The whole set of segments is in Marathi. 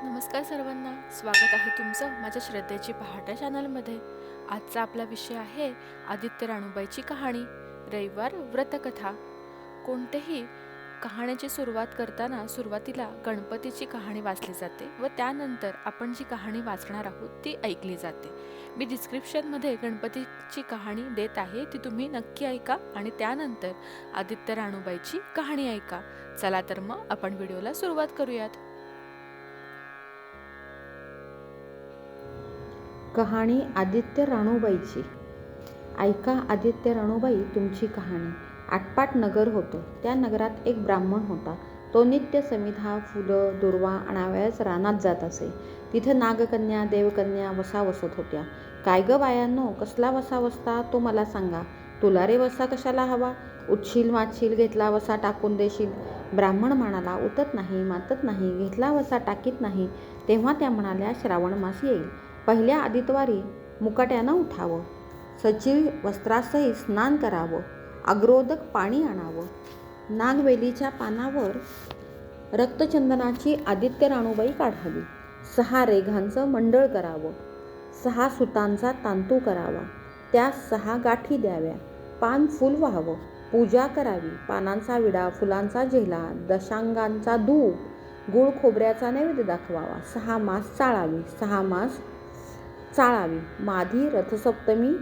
नमस्कार सर्वांना, स्वागत आहे तुमचं माझ्या श्रद्धेची पहाट चॅनलमध्ये. आजचा आपला विषय आहे आदित्य राणूबाईची कहाणी. रविवार व्रतकथा. कोणतेही कहाण्याची सुरुवात करताना सुरुवातीला गणपतीची कहाणी वाचली जाते व त्यानंतर आपण जी कहाणी वाचणार आहोत ती ऐकली जाते. मी डिस्क्रिप्शनमध्ये गणपतीची कहाणी देत आहे, ती तुम्ही नक्की ऐका आणि त्यानंतर आदित्य राणूबाईची कहाणी ऐका. चला तर मग आपण व्हिडिओला सुरुवात करूयात. कहाणी आदित्य राणूबाईची. ऐका आदित्य राणूबाई तुमची कहाणी. आटपाट नगर होतं. त्या नगरात एक ब्राह्मण होता. तो नित्य समिधा, फुलं, दुर्वा आणावयास रानात जात असे. तिथे नागकन्या, देवकन्या वसा वसत होत्या. काय ग बायांनो, कसला वसा वसता तो मला सांगा. तुला रे वसा कशाला हवा? उठशील मातशील, घेतला वसा टाकून देशील. ब्राह्मण म्हणाला, उतत नाही, मातत नाही, घेतला वसा टाकीत नाही. तेव्हा त्या म्हणाल्या, श्रावण मास येईल, पहिल्या आदितवारी मुकाट्यानं उठावं, सचिव वस्त्रासही स्नान करावं, अग्रोदक पाणी आणावं, नागवेलीच्या पानावर रक्तचंदनाची आदित्य राणूबाई काढावी, 6 रेघांचं मंडळ करावं, 6 सुतांचा तांतू करावा, त्या 6 गाठी द्याव्या, पान फुल व्हावं, पूजा करावी, पानांचा विडा, फुलांचा झेला, दशांगांचा धूप, गुळ खोबऱ्याचा नैवेद्य दाखवावा, 6 मास चाळावी, 6 मास चाळावी, माधी रथसप्तमी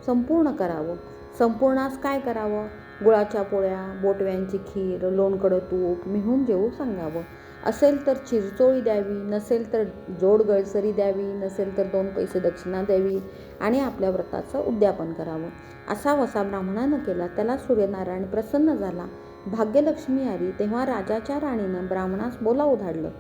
संपूर्ण करावं. संपूर्णास काय करावं? गुळाच्या पोळ्या, बोटव्यांची खीर, लोणकढं तूप, मिहून जेवू सांगावं. असेल तर चिरचोळी द्यावी, नसेल तर जोड गळसरी द्यावी, नसेल तर 2 पैसे दक्षिणा द्यावी आणि आपल्या व्रताचं उद्यापन करावं. असा वसा ब्राह्मणानं केला. त्याला सूर्यनारायण प्रसन्न झाला. भाग्यलक्ष्मी आली. तेव्हा राजाच्या राणीनं ब्राह्मणास बोलावून धाडलं.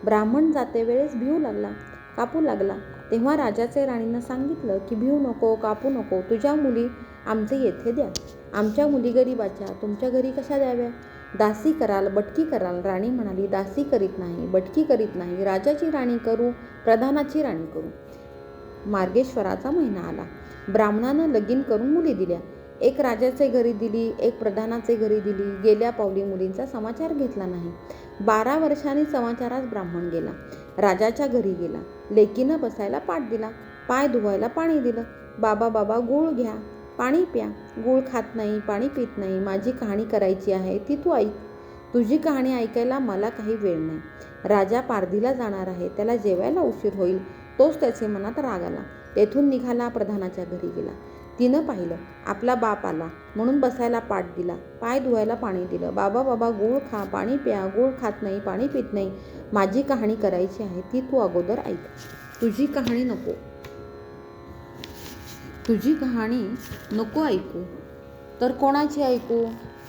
ब्राह्मण जाते वेळेस भिवू लागला, कापू लागला. तेव्हा राजाचे राणीनं सांगितलं की भिवू नको, कापू नको, तुझ्या मुली आमचे येथे द्या. आमच्या मुली गरीबाच्या, तुमच्या घरी कशा द्याव्या? दासी कराल, बटकी कराल. राणी म्हणाली, दासी करीत नाही, बटकी करीत नाही, राजाची राणी करू, प्रधानाची राणी करू. मार्गेश्वराचा महिना आला. ब्राह्मणानं लगीन करून मुली दिल्या. एक राजाचे घरी दिली, एक प्रधानाचे घरी दिली. गेल्या पावली मुलींचा समाचार घेतला नाही. 12 वर्षांनी समाचारास ब्राह्मण गेला. राजाच्या घरी गेला. लेकीनं बसायला पाट दिला, पाय धुवायला पाणी दिलं. बाबा बाबा गूळ घ्या, पाणी प्या. गूळ खात नाही, पाणी पित नाही. माझी कहाणी करायची आहे, ती तू ऐक. तुझी कहाणी ऐकायला मला काही वेळ नाही. राजा पारधीला जाणार आहे, त्याला जेवायला उशीर होईल. तोच त्याचे मनात राग आला. तेथून निघाला, प्रधानाच्या घरी गेला. तिनं पाहिलं, आपला बाप आला म्हणून बसायला पाट दिला, पाय धुवायला पाणी दिलं. बाबा बाबा गूळ खा, पाणी प्या. गूळ खात नाही, पाणी पित नाही. माझी कहाणी करायची आहे, ती तू अगोदर ऐक. तुझी कहाणी नको, तुझी कहाणी नको ऐकू. तर कोणाची ऐकू?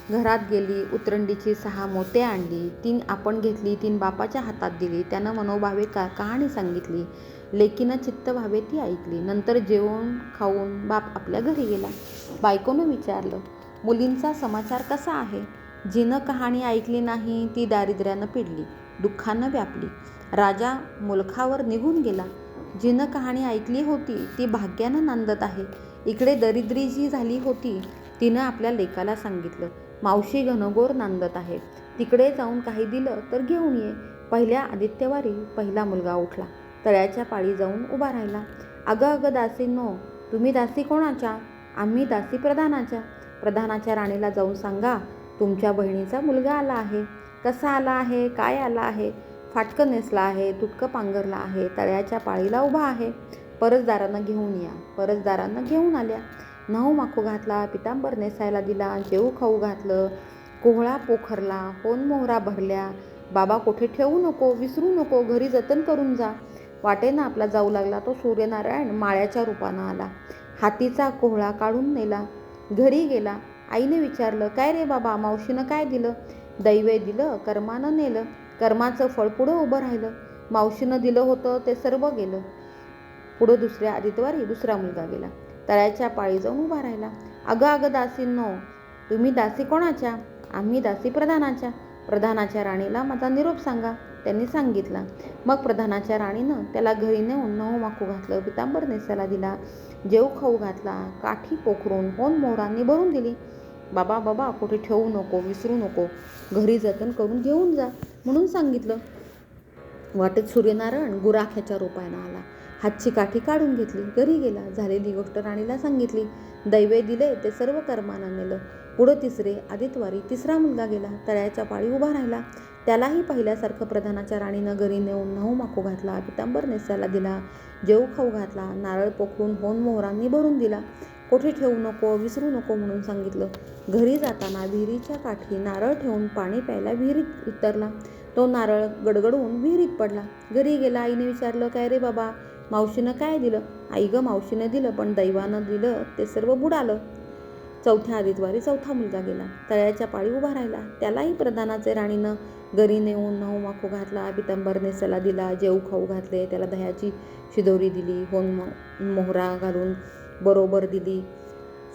घरात गेली, उतरंडीची 6 मोते आणली. 3 आपण घेतली, 3 बापाच्या हातात दिली. त्यानं मनोभावे कहाणी सांगितली. लेकीनं चित्त व्हावे ती ऐकली. नंतर जेवण खाऊन बाप आपल्या घरी गेला. बायकोनं विचारलं, मुलींचा समाचार कसा आहे? जिनं कहाणी ऐकली नाही ती दारिद्र्यानं पिडली, दुःखानं व्यापली. राजा मुलखावर निघून गेला. जिनं कहाणी ऐकली होती ती भाग्यानं नांदत आहे. इकडे दरिद्री जी झाली होती तिनं आपल्या लेकाला सांगितलं, मावशी घनघोर नांदत आहे, तिकडे जाऊन काही दिलं तर घेऊन ये. पहिल्या आदित्यवारी पहिला मुलगा उठला. तळ्याच्या पाळी जाऊन उभा राहिला. अगं अगं दासींनो, तुम्ही दासी कोणाच्या? आम्ही दासी प्रधानाच्या. प्रधानाच्या राणीला जाऊन सांगा, तुमच्या बहिणीचा मुलगा आला आहे. कसा आला आहे, काय आला आहे? फाटकं नेसला आहे, तुटकं पांघरला आहे, तळ्याच्या पाळीला उभा आहे. परसदारानं घेऊन या. परसदारानं घेऊन आल्या. नऊ माखू घातला, पितांबर नेसायला दिला, जेऊ खाऊ घातलं, कोहळा पोखरला, होन मोहरा भरल्या. बाबा कोठे ठेवू नको, विसरू नको, घरी जतन करून जा. वाटेनं आपला जाऊ लागला तो सूर्यनारायण माळ्याच्या रूपानं आला. हातीचा कोहळा काढून नेला. घरी गेला. आईने विचारलं, काय रे बाबा, मावशीनं काय दिलं? दैवे दिलं, कर्मानं नेलं. कर्माचं फळ पुढं उभं राहिलं. मावशीनं दिलं होतं ते सर्व गेलं. पुढं दुसऱ्या आदित्यवारी दुसरा मुलगा गेला. तळ्याच्या पाळी जाऊन उभा राहिला. अगं अगं दासींनो, तुम्ही दासी कोणाच्या? आम्ही दासी प्रधानाच्या. प्रधानाच्या राणीला माझा निरोप सांगा. त्यांनी सांगितला. मग प्रधानाच्या राणीनं त्याला घरी नेऊन 9 माखू घातलं, पितांबर नेसायला दिला, जेऊ खाऊ घातला, काठी पोखरून होन मोहरांनी भरून दिली. बाबा बाबा कुठे ठेवू नको, विसरू नको, घरी जतन करून घेऊन जा म्हणून सांगितलं. वाटेत सूर्यनारायण गुराख्याच्या रूपानं आला. हातची काठी काढून घेतली, घरी गेला. झालेली गोष्ट राणीला सांगितली. दैवे दिले ते सर्व कर्मानं नेलं. पुढं तिसरे आदित्यवारी तिसरा मुलगा गेला. तळ्याच्या पाळी उभा राहिला. त्यालाही पहिल्यासारखं प्रधानाच्या राणीनं घरी नेऊन नऊ माखू घातला, पितांबर नेसायला दिला, जेऊ खाऊ घातला, नारळ पोखरून होन मोहरांनी भरून दिला. कोठे ठेवू नको, विसरू नको म्हणून सांगितलं. घरी जाताना विहिरीच्या काठी नारळ ठेवून पाणी प्यायला विहिरीत उतरला. तो नारळ गडगडून विहिरीत पडला. घरी गेला. आईने विचारलं, काय रे बाबा, मावशीनं काय दिलं? आई गं, मावशीनं दिलं, पण दैवानं दिलं ते सर्व बुडालं. चौथ्या आदित्यवारी चौथा मुलगा गेला. तळ्याच्या पाळी उभा राहिला. त्यालाही प्रधानाचे राणीनं घरी नेऊन नऊ माखू घातला, पितांबर नेसायला दिला, जेऊ खाऊ घातले, त्याला दह्याची शिदोरी दिली, होन मोहरा घालून बरोबर दिली.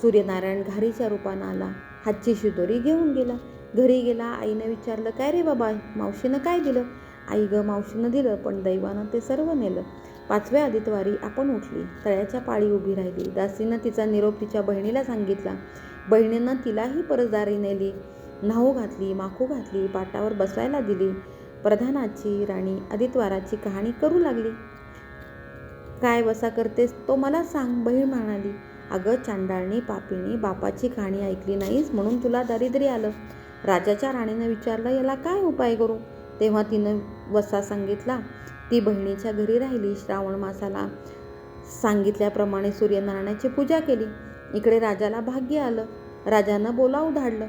सूर्यनारायण घारीच्या रूपानं आला. हातची शिदोरी घेऊन गेला. घरी गेला. आईनं विचारलं, काय रे बाबा, मावशीनं काय दिलं? आई गं, मावशीनं दिलं, पण दैवानं ते सर्व नेलं. पाचव्या आदित्यवारी आपण उठली. तळ्याच्या पाळी उभी राहिली. दासीनं तिचा निरोप तिच्या बहिणीला सांगितला. बहिणीनं तिलाही परसदारी नेली, न्हाऊ घातली, माखू घातली, पाटावर बसायला दिली. प्रधानाची राणी आदित्यवाराची कहाणी करू लागली. काय वसा करतेस तो मला सांग. बहीण म्हणाली, अगं चांडाळणी, पापिणी, बापाची कहाणी ऐकली नाहीस म्हणून तुला दारिद्र्य आलं. राजाच्या राणीनं विचारलं, याला काय उपाय करू? तेव्हा तिनं वसा सांगितला. ती बहिणीच्या घरी राहिली. श्रावण मासाला सांगितल्याप्रमाणे सूर्यनारायणाची पूजा केली. इकडे राजाला भाग्य आलं. राजानं बोलावं धाडलं,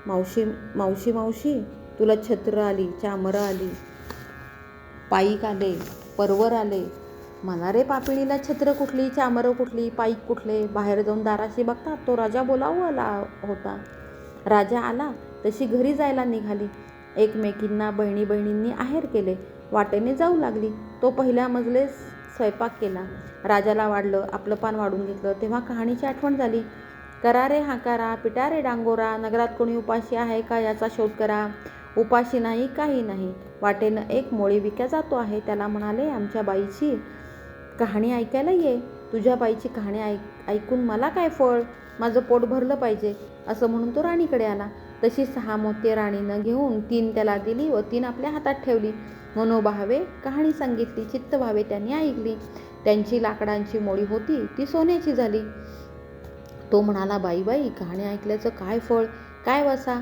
मावशी मावशी मावशी, तुला छत्र आली, चामरं आली, पाईक आले, परवर आले. मला रे पापिणीला छत्र कुठली, चामरं कुठली, पाईक कुठले? बाहेर जाऊन दाराशी बघतात तो राजा बोलावं आला होता. राजा आला तशी घरी जायला निघाली. एकमेकींना बहिणी बहिणींनी आहेर केले. वाटेने जाऊ लागली. तो पहिल्या मजलेस स्वयंपाक केला. राजाला वाढलं, आपलं पान वाढून घेतलं. तेव्हा कहाणीची आठवण झाली. करा रे हाकारा, पिटा रे डांगोरा, नगरात कोणी उपाशी आहे का याचा शोध करा. उपाशी नाही, काही नाही. वाटेनं एक मोळी विक्या जातो आहे. त्याला म्हणाले, आमच्या बाईची कहाणी ऐकायला ये. तुझ्या बाईची कहाणी ऐकून मला काय फळ, माझं पोट भरलं पाहिजे. असं म्हणून तो राणीकडे आला. तशी 6 मोती राणीनं घेऊन 3 त्याला दिली व 3 आपल्या हातात ठेवली. मनोभावे कहाणी सांगितली. चित्तभावे त्यांनी ऐकली. त्यांची लाकडांची मोळी होती ती सोन्याची झाली. तो म्हणाला, बाई बाई, कहाणी ऐकल्याचं काय फळ, काय वसा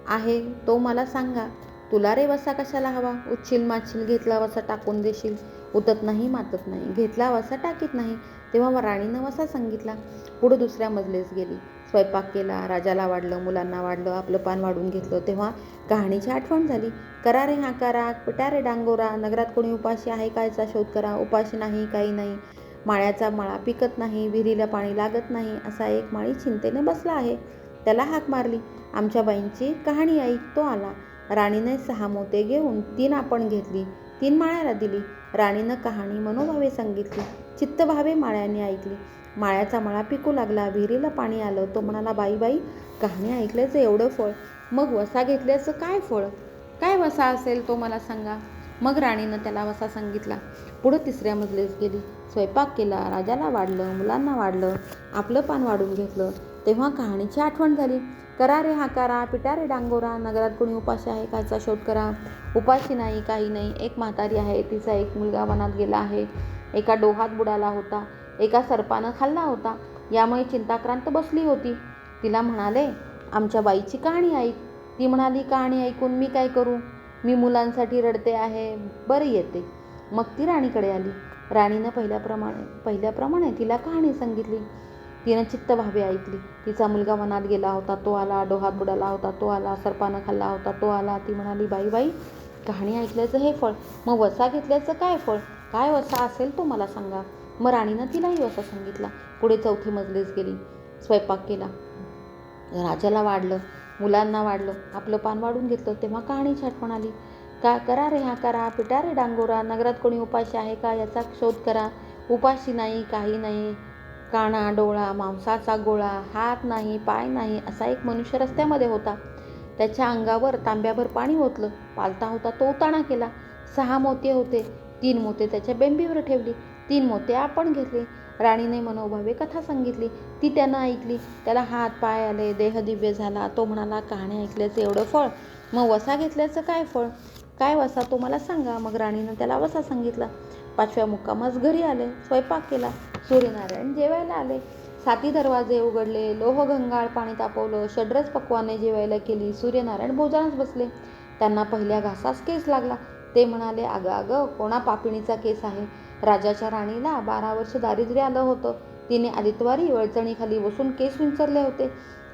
आहे तो मला सांगा. तुला रे वसा कशाला हवा? उच्शील माचशील, घेतला वसा टाकून देशील. उतत नाही, मातत नाही, घेतला वसा टाकीत नाही. तेव्हा राणीनं वसा सांगितला. पुढं दुसऱ्या मजलेस गेली. स्वयंपाक केला. राजाला वाढलं, मुलांना वाढलं, आपलं पान वाढून घेतलं. तेव्हा कहाणीची आठवण झाली. करा रे हाकारा, पिटा रे डांगोरा, नगरात कोणी उपाशी आहे का याचा शोध करा. उपाशी नाही, काही नाही. माळ्याचा मळा पिकत नाही, विहिरीला पाणी लागत नाही, असा एक माळी चिंतेने बसला आहे. त्याला हाक मारली. आमच्या बाईंची कहाणी ऐक. तो आला. राणीने 6 मोते घेऊन 3 आपण घेतली, 3 माळ्याला दिली. राणीनं कहाणी मनोभावे सांगितली. चित्तभावे माळ्याने ऐकली. माळ्याचा मळा पिकू लागला, विहिरीला पाणी आलं. तो म्हणाला, बाई बाई, कहाणी ऐकल्याचं एवढं फळ, मग वसा घेतल्याचं काय फळ, काय वसा असेल तो मला सांगा. मग राणीनं त्याला वसा सांगितला. पुढं तिसऱ्या मजलेस गेली. स्वयंपाक केला. राजाला वाढलं, मुलांना वाढलं, आपलं पान वाढून घेतलं. तेव्हा कहाणीची आठवण झाली. करा रे हाकारा, पिटा रे डांगोरा, नगरात कोणी उपाशी आहे का याचा शोध करा. उपाशी नाही, काही नाही. एक म्हातारी आहे, तिचा एक मुलगा वनात गेला आहे. एका डोहात बुडाला होता. एका सर्पानं खाल्ला होता. यामुळे चिंताक्रांत बसली होती. तिला म्हणाले, आमच्या बाईची कहाणी ऐक. ती म्हणाली, कहाणी ऐकून मी काय करू, मी मुलांसाठी रडते आहे, बरं येते. मग ती राणीकडे आली. राणीनं पहिल्याप्रमाणे तिला कहाणी सांगितली. तिनं चित्तभावे ऐकली. तिचा मुलगा वनात गेला होता, तो आला. डोहात बुडाला होता, तो आला. सर्पानं खाल्ला होता, तो आला. ती म्हणाली, बाई बाई, कहाणी ऐकल्याचं हे फळ, मग वसा घेतल्याचं काय फळ, काय वसा असेल तो मला सांगा. मग राणीनं तिलाही वसा सांगितला. पुढे चौथी मजलीस गेली. स्वयंपाक केला. राजाला वाढलं, मुलांना वाढलं, आपलं पान वाढून घेतलं. तेव्हा कहाणीची आठवण आली. करा रे हाकारा, पिटा रे डांगोरा, नगरात कोणी उपाशी आहे का याचा शोध करा. उपाशी नाही, काही नाही. काना डोळा, मांसाचा गोळा, हात नाही, पाय नाही, असा एक मनुष्य रस्त्यामध्ये होता. त्याच्या अंगावर तांब्याभर पाणी ओतलं. पालता होता तो उताणा केला. 6 मोते होते. 3 मोते त्याच्या बेंबीवर ठेवली, 3 मोते आपण घेतले. राणीने मनोभावे कथा सांगितली. ती त्यानं ऐकली. त्याला हात पाय आले, देह दिव्य झाला. तो म्हणाला, कहाणी ऐकल्याचं एवढं फळ, मग वसा घेतल्याचं काय फळ, काय वसा तो मला सांगा. मग राणीनं त्याला वसा सांगितला. 5व्या मुक्कामास घरी आले. स्वयंपाक केला. सूर्यनारायण जेवायला आले. 7 दरवाजे उघडले. लोह गंगाळ पाणी तापवलं. षड्रस पक्वाने जेवायला केली. सूर्यनारायण भोजनास बसले. त्यांना पहिल्या घासास केस लागला. ते म्हणाले, अगं अगं, कोणा पापिणीचा केस आहे. राजाच्या राणीला 12 वर्ष दारिद्र्य आलं होतं. तिने आदित्यवारी वळचणीखाली बसून केस विंचरले होते.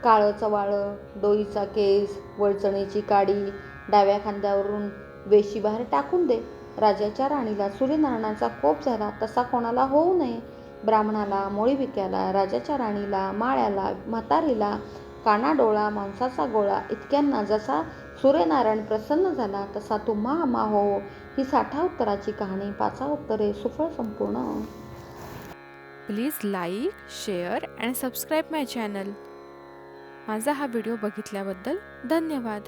काळं चवाळं, डोईचा केस, वळचणीची काडी, डाव्या खांद्यावरून वेशी बाहेर टाकून दे. राजाच्या राणीला सूर्यनारायणाचा कोप झाला. तसा कोणाला होऊ नये. ब्राह्मणाला, मोळीविक्याला, राजाच्या राणीला, माळ्याला, म्हातारीला, कानाडोळा, मांसाचा गोळा इतक्यांना जसा सूर्यनारायण प्रसन्न झाला तसा तुम्हा आम्हा हो. ही 60 उत्तराची कहाणी. 5 उत्तरे सुफळ संपूर्ण. Please like, share and subscribe my channel. माझा हा व्हिडिओ बघितल्याबद्दल धन्यवाद.